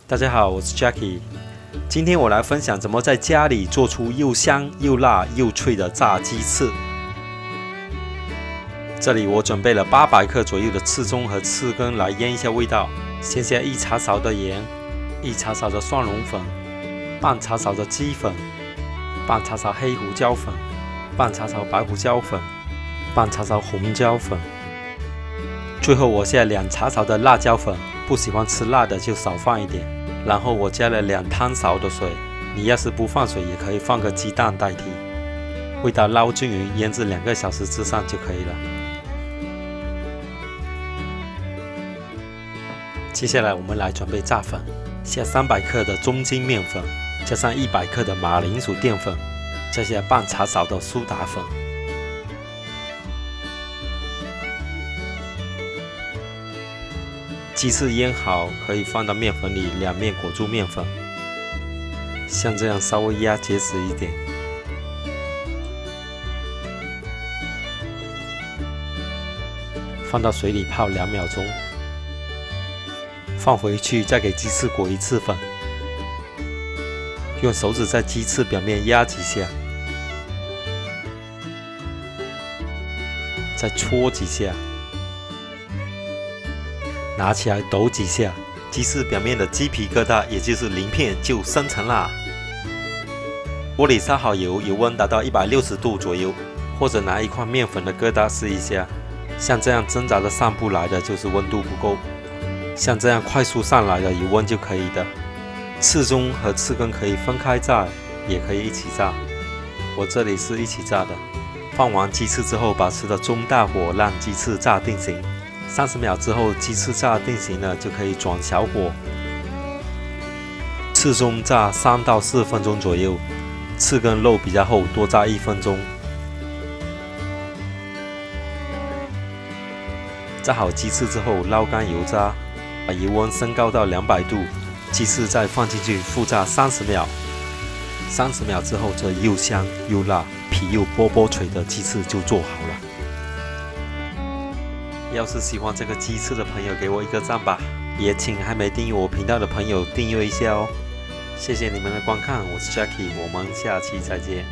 大家好，我是 Jackie。今天我来分享怎么在家里做出又香又辣又脆的炸鸡翅。这里我准备了800克左右的翅中和翅根来腌一下味道。先下1茶勺的盐，1茶勺的蒜蓉粉，半茶勺的鸡粉，半茶勺黑胡椒粉，半茶勺白胡椒粉，半茶勺红椒粉。最后我下2茶勺的辣椒粉，不喜欢吃辣的就少放一点。然后我加了2汤勺的水，你要是不放水也可以放个鸡蛋代替。味道捞均匀，腌制2个小时之上就可以了。接下来我们来准备炸粉，下300克的中筋面粉，加上100克的马铃薯淀粉，再下半茶勺的苏打粉。鸡翅腌好，可以放到面粉里，两面裹住面粉，像这样稍微压结实一点。放到水里泡2秒钟，放回去再给鸡翅裹1次粉，用手指在鸡翅表面压几下，再搓几下，拿起来抖几下，鸡翅表面的鸡皮疙瘩，也就是鳞片就生成啦。锅里烧好油，油温达到160度左右，或者拿一块面粉的疙瘩试一下，像这样挣扎的上不来的，就是温度不够；像这样快速上来的油温就可以的。翅中和翅根可以分开炸，也可以一起炸。我这里是一起炸的。放完鸡翅之后，把持的中大火让鸡翅炸定型。30秒之后，鸡翅炸定型了，就可以转小火。翅中炸3到4分钟左右，翅根肉比较厚，多炸1分钟。炸好鸡翅之后，捞干油渣，把油温升高到200度，鸡翅再放进去复炸30秒。30秒之后，这又香又辣、皮又波波脆的鸡翅就做好了。要是喜欢这个鸡翅的朋友，给我一个赞吧，也请还没订阅我频道的朋友订阅一下哦。谢谢你们的观看，我是 Jackie， 我们下期再见。